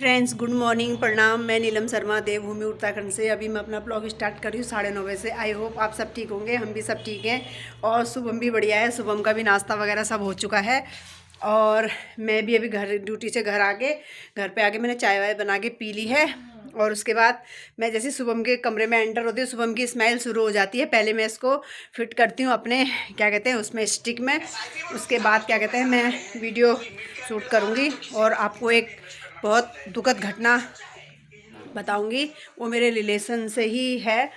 Friends, good morning, प्रणाम। मैं नीलम शर्मा, देवभूमि उत्तराखंड से। अभी मैं अपना ब्लॉग स्टार्ट कर रही हूँ 9:30 से। आई होप आप सब ठीक होंगे, हम भी सब ठीक हैं। और शुभम भी बढ़िया है, शुभम का भी नाश्ता वगैरह सब हो चुका है। और मैं भी अभी घर ड्यूटी से घर पे आके मैंने चाय वाय बना के पी ली है। और उसके बाद मैं जैसे शुभम के कमरे में एंटर होती हूँ, शुभम की स्मेल शुरू हो जाती है। पहले मैं इसको फिट करती हूँ अपने क्या कहते हैं उसमें स्टिक में। उसके बाद क्या कहते हैं मैं वीडियो शूट करूँगी और आपको एक बहुत दुखद घटना बताऊंगी। वो मेरे रिलेशन से ही है।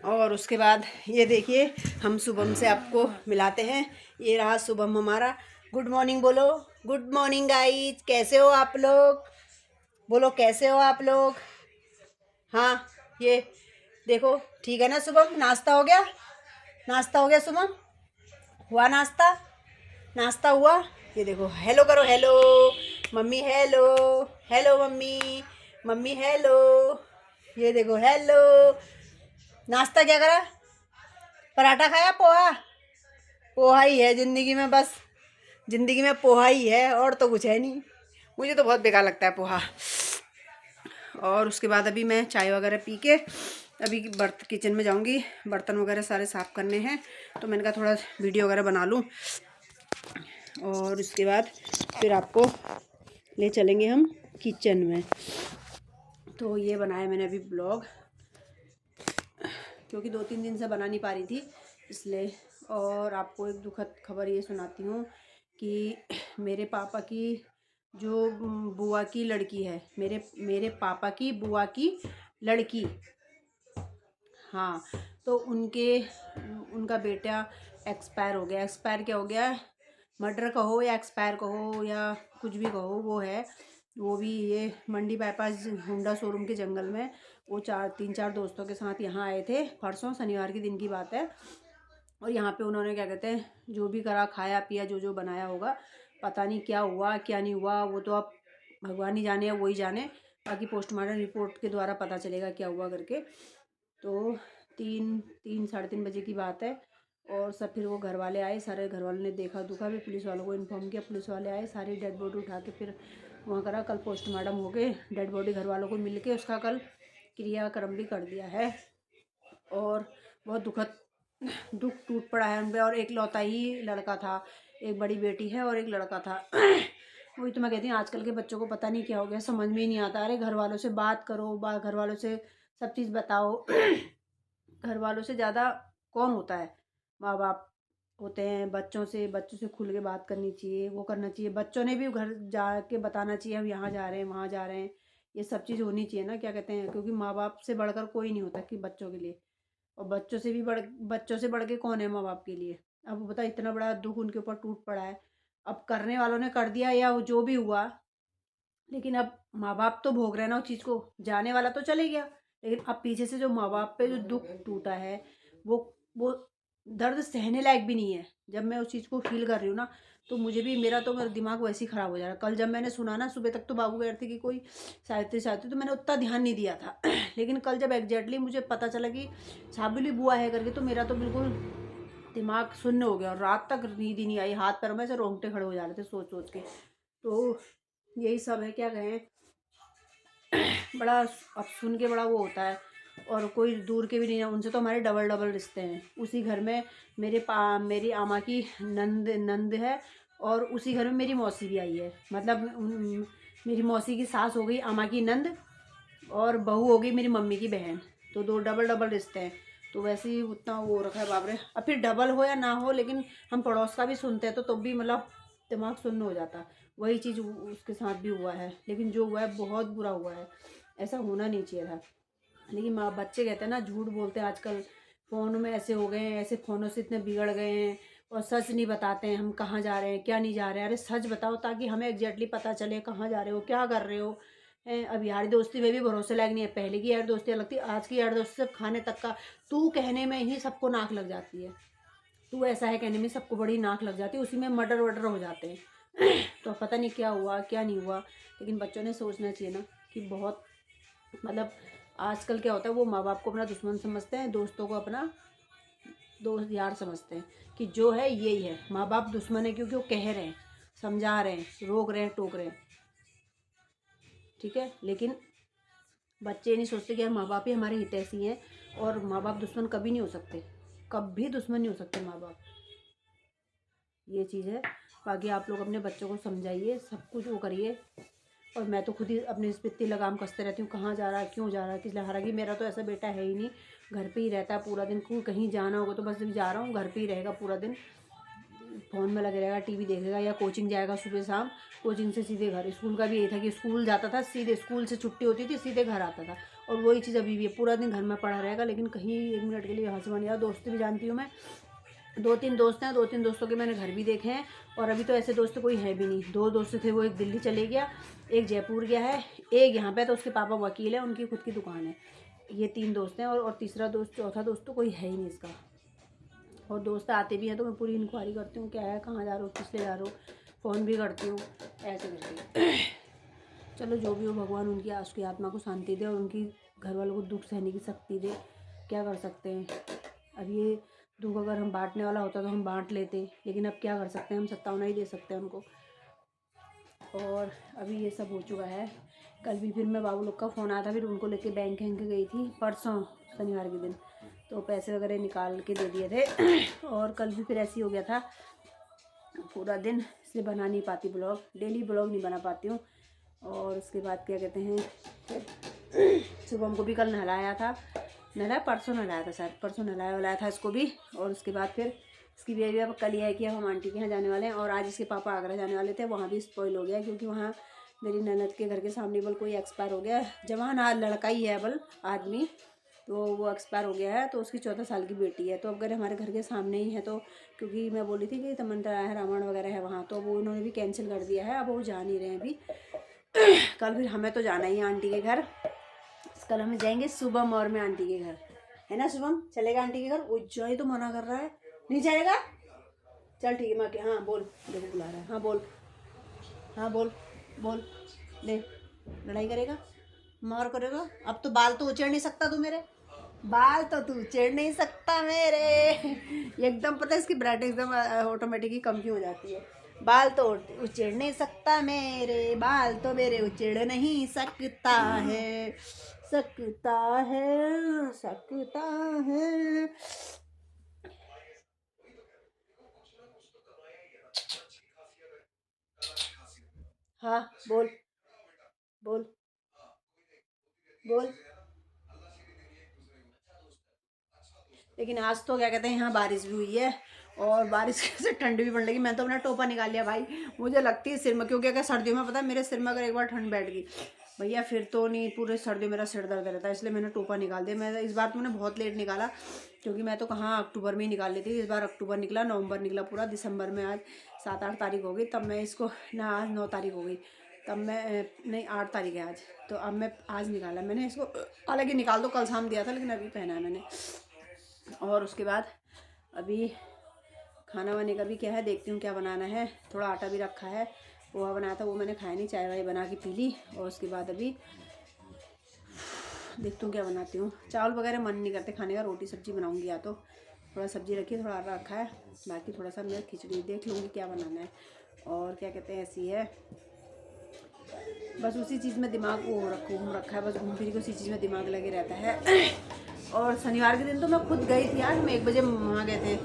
और उसके बाद ये देखिए, हम शुभम से आपको मिलाते हैं। ये रहा शुभम हमारा। गुड मॉर्निंग बोलो। गुड मॉर्निंग गाइस, कैसे हो आप लोग? बोलो कैसे हो आप लोग? हाँ, ये देखो, ठीक है ना शुभम? नाश्ता हो गया? नाश्ता हो गया शुभम? हुआ नाश्ता? नाश्ता हुआ? ये देखो, हेलो करो, hello mummy, hello. Hello mummy, mummy hello. ये देखो, हेलो। नाश्ता क्या करा? पराठा खाया? पोहा? पोहा ही है जिंदगी में, बस जिंदगी में पोहा ही है, और तो कुछ है नहीं। मुझे तो बहुत बेकार लगता है पोहा। और उसके बाद अभी मैं चाय वगैरह पी के अभी किचन में जाऊंगी। बर्तन वगैरह सारे साफ़ करने हैं, तो मैंने कहा थोड़ा वीडियो वगैरह बना लूँ। और उसके बाद फिर आपको ले चलेंगे हम किचन में। तो ये बनाया मैंने अभी ब्लॉग, क्योंकि 2-3 दिन से बना नहीं पा रही थी इसलिए। और आपको एक दुखद खबर ये सुनाती हूँ कि मेरे पापा की जो बुआ की लड़की है, मेरे पापा की बुआ की लड़की, हाँ, तो उनका बेटा एक्सपायर हो गया। एक्सपायर क्या हो गया? मर्डर कहो या एक्सपायर कहो या कुछ भी कहो, वो है। वो भी ये मंडी बाईपास होंडा शोरूम के जंगल में वो 3-4 दोस्तों के साथ यहाँ आए थे। परसों शनिवार के दिन की बात है। और यहाँ पे उन्होंने क्या कहते हैं जो भी करा, खाया पिया, जो जो बनाया होगा। पता नहीं क्या हुआ क्या नहीं हुआ, वो तो अब भगवान ही जाने, वही जाने। बाकी पोस्टमार्टम रिपोर्ट के द्वारा पता चलेगा क्या हुआ करके। तो 3-3 साढ़े 3 बजे की बात है। और सब फिर वो घर वाले आए, सारे घर वालों ने देखा दुखा, फिर पुलिस वालों को इन्फॉर्म किया। पुलिस वाले आए, सारी डेड बॉडी उठा के फिर वहाँ करा। कल पोस्टमार्टम हो गए, डेड बॉडी घर वालों को मिल के उसका कल क्रियाक्रम भी कर दिया है। और बहुत दुखद दुख टूट पड़ा है उन पर। और एक लौता ही लड़का था, एक बड़ी बेटी है और एक लड़का था। वही तो मैं कहती हूँ, आजकल के बच्चों को पता नहीं क्या हो गया, समझ में ही नहीं आता। अरे घर वालों से बात करो, घर वालों से सब चीज़ बताओ। घर वालों से ज़्यादा कौन होता है? माँ बाप होते हैं। बच्चों से खुल के बात करनी चाहिए, वो करना चाहिए। बच्चों ने भी घर जाके बताना चाहिए हम यहाँ जा रहे हैं, वहाँ जा रहे हैं। ये सब चीज़ होनी चाहिए ना, क्या कहते हैं, क्योंकि माँ बाप से बढ़कर कोई नहीं होता कि बच्चों के लिए। और बच्चों से बढ़ के कौन है माँ बाप के लिए? अब बता, इतना बड़ा दुख उनके ऊपर टूट पड़ा है। अब करने वालों ने कर दिया या वो जो भी हुआ, लेकिन अब माँ बाप तो भोग रहे हैं ना उस चीज़ को। जाने वाला तो चले गया, लेकिन अब पीछे से जो माँ बाप पे जो दुख टूटा है, वो वो दर्द सहने लायक भी नहीं है। जब मैं उस चीज़ को फील कर रही हूँ ना, तो मेरा दिमाग वैसे ही ख़राब हो जा रहा है। कल जब मैंने सुना ना, सुबह तक तो बाबू कह रहे थे कि कोई साहित्य, तो मैंने उतना ध्यान नहीं दिया था। लेकिन कल जब एग्जैक्टली मुझे पता चला कि छाबीली बुआ है करके, तो मेरा तो बिल्कुल दिमाग शून्य हो गया। और रात तक नींद ही नहीं आई, हाथ पैरों में से रोंगटे खड़े हो जा रहे थे सोच सोच के। तो यही सब है, क्या कहें। बड़ा अब सुन के बड़ा वो होता है। और कोई दूर के भी नहीं है, उनसे तो हमारे डबल डबल रिश्ते हैं। उसी घर में मेरी आमा की नंद है, और उसी घर में मेरी मौसी भी आई है। मतलब मेरी मौसी की सास हो गई आमा की नंद, और बहू हो गई मेरी मम्मी की बहन। तो दो डबल डबल रिश्ते हैं। तो वैसे ही उतना वो रखा है बाप रे। अब फिर डबल हो या ना हो, लेकिन हम पड़ोस का भी सुनते हैं तो भी मतलब दिमाग सुन्न हो जाता। वही चीज़ उसके साथ भी हुआ है। लेकिन जो हुआ है बहुत बुरा हुआ है, ऐसा होना नहीं चाहिए था। लेकिन माँ बच्चे कहते हैं ना, झूठ बोलते हैं आजकल। फ़ोन में ऐसे हो गए हैं, ऐसे फ़ोनों से इतने बिगड़ गए हैं। और सच नहीं बताते हैं हम कहाँ जा रहे हैं, क्या नहीं जा रहे हैं। अरे सच बताओ, ताकि हमें एग्जैक्टली पता चले कहाँ जा रहे हो, क्या कर रहे हो। अब यारी दोस्ती में भी भरोसे लायक नहीं है। पहले की यार दोस्ती अलग थी, आज की यार दोस्ती सिर्फ खाने तक का। तू कहने में ही सबको नाक लग जाती है। तू ऐसा है कहने में सबको बड़ी नाक लग जाती है, उसी में मर्डर वर्डर हो जाते हैं। तो पता नहीं क्या हुआ क्या नहीं हुआ। लेकिन बच्चों ने सोचना चाहिए ना कि बहुत मतलब आजकल क्या होता है, वो माँ बाप को अपना दुश्मन समझते हैं, दोस्तों को अपना दोस्त यार समझते हैं। कि जो है यही है, माँ बाप दुश्मन है क्योंकि वो कह रहे हैं, समझा रहे हैं, रोक रहे हैं, टोक रहे हैं। ठीक है। लेकिन बच्चे नहीं सोचते कि माँ बाप ही हमारे हितैषी हैं, और माँ बाप दुश्मन कभी नहीं हो सकते, कभी दुश्मन नहीं हो सकते माँ बाप, ये चीज़ है। बाकी आप लोग अपने बच्चों को समझाइए, सब कुछ वो करिए। और मैं तो खुद ही अपने इस पे इतनी लगाम कसते रहती हूँ, कहाँ जा रहा है, क्यों जा रहा है, किस लिए। हालांकि मेरा तो ऐसा बेटा है ही नहीं, घर पे ही रहता है पूरा दिन। कहीं जाना होगा तो बस जब जा रहा हूँ, घर पे ही रहेगा पूरा दिन, फ़ोन में लगे रहेगा, टीवी देखेगा, या कोचिंग जाएगा सुबह शाम, कोचिंग से सीधे घर। स्कूल का भी यही था कि स्कूल जाता था, सीधे स्कूल से छुट्टी होती थी, सीधे घर आता था। और वही चीज़ अभी भी है, पूरा दिन घर में पड़ा रहेगा, लेकिन कहीं 1 मिनट के लिए यहाँ से वहाँ नहीं। दोस्त भी जानती हूँ मैं, 2-3 दोस्त हैं, 2-3 दोस्तों के मैंने घर भी देखे हैं। और अभी तो ऐसे दोस्त कोई है भी नहीं। 2 दोस्त थे, वो एक दिल्ली चले गया, एक जयपुर गया है, एक यहाँ पे, तो उसके पापा वकील है, उनकी खुद की दुकान है। ये 3 दोस्त हैं, और तीसरा दोस्त, चौथा दोस्त तो कोई है ही नहीं इसका। और दोस्त आते भी हैं तो मैं पूरी इंक्वायरी करती हूँ, क्या है, कहाँ जा रहे हो, किस लिए जा रहे हो, फ़ोन भी करती हूँ, ऐसे करके। चलो जो भी हो, भगवान उनकी उसकी आत्मा को शांति दे, और उनकी घर वालों को दुख सहने की शक्ति दे। क्या कर सकते हैं। अब ये दुख अगर हम बांटने वाला होता तो हम बांट लेते, लेकिन अब क्या कर सकते हैं, हम सत्तावना ही दे सकते हैं उनको। और अभी ये सब हो चुका है। कल भी फिर मैं बाबू लोग का फ़ोन आया था, फिर उनको लेके बैंक गई थी परसों शनिवार के दिन, तो पैसे वगैरह निकाल के दे दिए थे। और कल भी फिर ऐसे ही हो गया था पूरा दिन, इसलिए बना नहीं पाती ब्लॉग, डेली ब्लॉग नहीं बना पाती हूँ। और उसके बाद क्या कहते हैं, सुबह को भी कल नहलाया था, परसों नहलाया था शायद, परसों नहलाया था इसको भी। और उसके बाद फिर इसकी भी अब कल ही है कि अब हम आंटी के यहाँ जाने वाले हैं। और आज इसके पापा आगरा जाने वाले थे, वहाँ भी स्पॉइल हो गया, क्योंकि वहाँ मेरी ननद के घर के सामने बल कोई एक्सपायर हो गया, जवान लड़का ही है बल आदमी, तो वो एक्सपायर हो गया है। तो उसकी 14 साल की बेटी है, तो अगर हमारे घर के सामने ही है, तो क्योंकि मैं बोली थी कि तमंत्रा है, रावण वगैरह है वहाँ, तो वो उन्होंने भी कैंसिल कर दिया है, अब वो जा नहीं रहे हैं अभी। कल फिर हमें तो जाना ही है आंटी के घर। कल हम जाएंगे शुभम और मैं आंटी के घर, है ना शुभम, चलेगा आंटी के घर। उज्जैन तो मना कर रहा है, नहीं जाएगा। चल ठीक है, मैं क्या, हाँ बोल, देखो बुला रहा है, हाँ बोल, हाँ बोल, बोल, ले, लड़ाई करेगा, मार करेगा। अब तो बाल तो उचेड़ नहीं सकता तू मेरे, बाल तो तू उचेड़ नहीं सकता मेरे। एकदम पता है इसकी ब्राइटनेस एकदम ऑटोमेटिक ही कम की हो जाती है। बाल तो उचेड़ नहीं सकता मेरे, बाल तो मेरे उचेड़ नहीं सकता है, सकता है, सकता है। हाँ बोल, बोल, बोल। लेकिन आज तो क्या कहते हैं, यहाँ बारिश भी हुई है, और बारिश से ठंड भी पड़ लगी। मैं तो अपना टोपा निकाल लिया भाई, मुझे लगती है सिर में, क्योंकि अगर सर्दियों में पता है मेरे सिर में अगर एक बार ठंड बैठ गई भैया, फिर तो नहीं, पूरे सर्दियों मेरा सिर दर्द रहता है, इसलिए मैंने टोपा निकाल दिया। मैं इस बार तो मैंने बहुत लेट निकाला, क्योंकि मैं तो कहाँ अक्टूबर में ही निकाल लेती थी, इस बार अक्टूबर निकला, नवंबर निकला पूरा, दिसंबर में आज 7-8 तारीख हो गई, तब मैं इसको ना, आज 9 तारीख हो गई, तब मैं, नहीं 8 तारीख है आज, तो अब मैं आज निकाला मैंने इसको। हालांकि निकाल दो, कल शाम दिया था, लेकिन अभी पहना है मैंने। और उसके बाद अभी खाना वाने का भी क्या है, देखती हूँ क्या बनाना है। थोड़ा आटा भी रखा है, पोहा बनाया था, वो मैंने खाया नहीं, चाय वाय बना के पी ली। और उसके बाद अभी देखती हूँ क्या बनाती हूँ। चावल वगैरह मन नहीं करते खाने का, रोटी सब्जी बनाऊँगी, या तो थोड़ा सब्जी रखी है, थोड़ा आटा रखा है, बाकी थोड़ा सा मैं खिचड़ी देख लूँगी क्या बनाना है। और क्या कहते हैं, ऐसी है, बस उसी चीज़ में दिमाग वो घूम रखा है, बस घूम फिर के उसी चीज़ में दिमाग लगे रहता है। और शनिवार के दिन तो मैं खुद गई थी, आज हम 1 बजे वहाँ गए थे,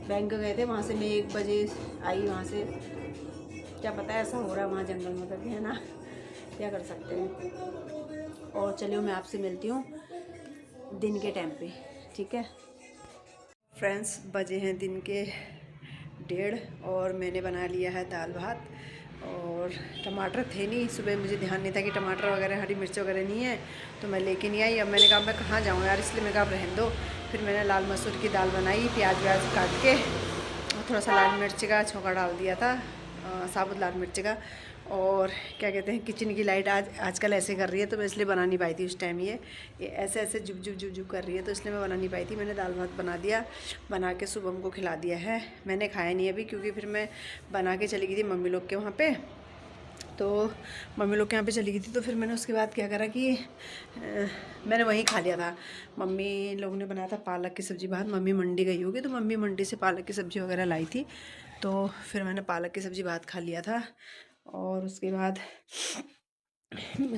बैंक गए थे, वहाँ से मैं 1 बजे आई वहाँ से। क्या पता है ऐसा हो रहा है वहाँ जंगल में करके, है ना, क्या कर सकते हैं। और चलिए मैं आपसे मिलती हूँ दिन के टाइम पे, ठीक है फ्रेंड्स। बजे हैं दिन के 1:30, और मैंने बना लिया है दाल भात। और टमाटर थे नहीं, सुबह मुझे ध्यान नहीं था कि टमाटर वगैरह हरी मिर्च वगैरह नहीं है, तो मैं लेके नहीं आई। अब मैंने कहा मैं कहाँ जाऊँ यार, इसलिए मैं कहा रहने दो। फिर मैंने लाल मसूर की दाल बनाई, प्याज व्याज काट के, और थोड़ा सा लाल मिर्च का छौंका डाल दिया था, साबुत लाल मिर्च का। और क्या कहते हैं, किचन की लाइट आजकल ऐसे कर रही है, तो मैं इसलिए बना नहीं पाई थी उस टाइम। ये ऐसे ऐसे जुब जुब जुब जुब कर रही है, तो इसलिए मैं बना नहीं पाई थी। मैंने दाल भात बना दिया, बना के शुभम को खिला दिया है। मैंने खाया नहीं अभी, क्योंकि फिर मैं बना के चली गई थी मम्मी लोग के वहाँ पे, तो मम्मी लोग के यहाँ पे चली गई थी। तो फिर मैंने उसके बाद क्या करा कि मैंने वहीं खा लिया था। मम्मी लोगों ने बनाया था पालक की सब्ज़ी भात, मम्मी मंडी गई होगी, तो मम्मी मंडी से पालक की सब्ज़ी वगैरह लाई थी, तो फिर मैंने पालक की सब्ज़ी भात खा लिया था। और उसके बाद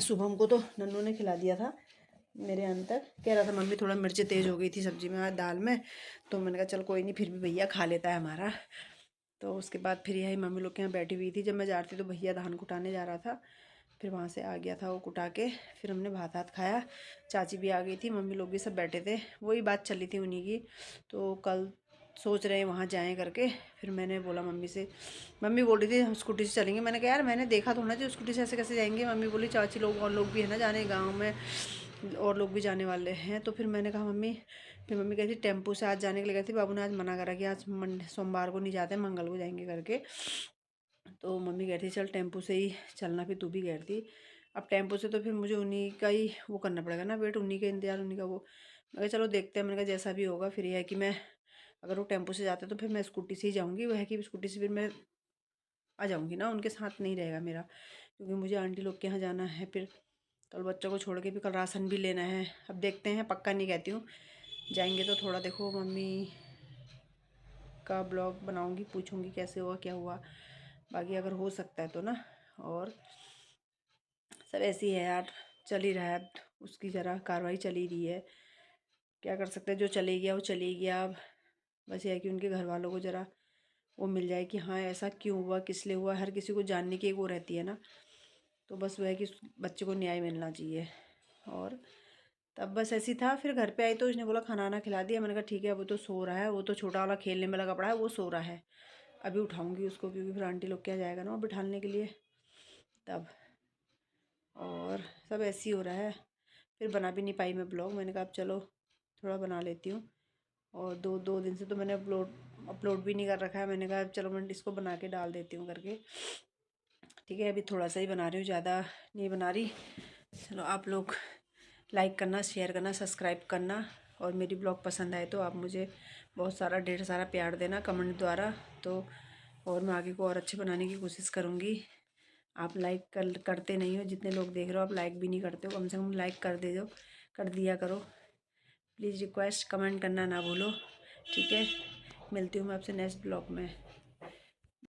शुभम को तो नन्नू ने खिला दिया था मेरे अंतर, कह रहा था मम्मी थोड़ा मिर्च तेज़ हो गई थी सब्ज़ी में, दाल में। तो मैंने कहा चल कोई नहीं, फिर भी भैया खा लेता है हमारा। तो उसके बाद फिर यही मम्मी लोग के यहाँ बैठी हुई थी। जब मैं जा रही थी तो भैया धान कुटाने जा रहा था, फिर वहाँ से आ गया था वो कुटा के। फिर हमने भात हाथ खाया, चाची भी आ गई थी, मम्मी लोग भी सब बैठे थे, वही बात चली थी उन्हीं की। तो कल सोच रहे हैं वहाँ जाएँ करके। फिर मैंने बोला मम्मी से, मम्मी बोल रही थी हम स्कूटी से चलेंगे। मैंने कहा यार मैंने देखा तो ना जो स्कूटी से ऐसे कैसे जाएंगे। मम्मी बोली चाची लोग और लोग भी है ना जाने, गाँव में और लोग भी जाने वाले हैं। तो फिर मैंने कहा मम्मी, फिर मम्मी कहती टेम्पो से आज जाने के लिए कहती, बाबू ने आज मना करा कि आज सोमवार को नहीं जाते, मंगल को जाएंगे करके। तो मम्मी कहती चल टेम्पो से ही चलना, फिर तू भी कहती। अब टेम्पो से तो फिर मुझे उन्हीं का ही वो करना पड़ेगा ना, वेट उन्हीं का इंतजार, उन्हीं का वो। मैं कहा चलो देखते हैं, मैंने कहा जैसा भी होगा। फिर यह है कि मैं अगर वो टेम्पो से जाते तो फिर मैं स्कूटी से ही जाऊँगी। वह है कि स्कूटी से फिर मैं आ जाऊँगी ना, उनके साथ नहीं रहेगा मेरा, क्योंकि मुझे आंटी लोग के यहाँ जाना है। फिर कल बच्चों को छोड़ के भी कल राशन भी लेना है। अब देखते हैं, पक्का नहीं कहती हूँ, जाएंगे तो थोड़ा देखो मम्मी का ब्लॉग बनाऊंगी, पूछूंगी कैसे हुआ क्या हुआ, बाकी अगर हो सकता है तो ना। और सब ऐसी है यार, चल ही रहा है। अब उसकी ज़रा कार्रवाई चल ही रही है, क्या कर सकते हैं, जो चले गया वो चले गया। अब बस ये है कि उनके घर वालों को ज़रा वो मिल जाए कि हाँ ऐसा क्यों हुआ, किस लिए हुआ। हर किसी को जानने की एक वो रहती है ना। तो बस वह है कि उस बच्चे को न्याय मिलना चाहिए। और तब बस ऐसी था। फिर घर पे आई तो उसने बोला खाना वाना खिला दिया। मैंने कहा ठीक है, वो तो सो रहा है, वो तो छोटा वाला खेलने में लगा पड़ा है, वो सो रहा है। अभी उठाऊंगी उसको, क्योंकि फिर आंटी लोग क्या जाएगा ना वो बिठाने के लिए तब। और सब ऐसे ही हो रहा है। फिर बना भी नहीं पाई मैं ब्लॉग। मैंने कहा अब चलो थोड़ा बना लेती हूँ। और दो दो दिन से तो मैंने अपलोड भी नहीं कर रखा है। मैंने कहा अब चलो मैं इसको बना के डाल देती हूँ करके। ठीक है, अभी थोड़ा सा ही बना रही हूँ, ज़्यादा नहीं बना रही। चलो आप लोग लाइक करना, शेयर करना, सब्सक्राइब करना। और मेरी ब्लॉग पसंद आए तो आप मुझे बहुत सारा ढेर सारा प्यार देना कमेंट द्वारा। तो और मैं आगे को और अच्छे बनाने की कोशिश करूँगी। आप लाइक करते नहीं हो, जितने लोग देख रहे हो आप लाइक भी नहीं करते हो, कम से कम लाइक कर दिया करो प्लीज़। रिक्वेस्ट, कमेंट करना ना भूलो। ठीक है, मिलती हूँ मैं आपसे नेक्स्ट ब्लॉग में।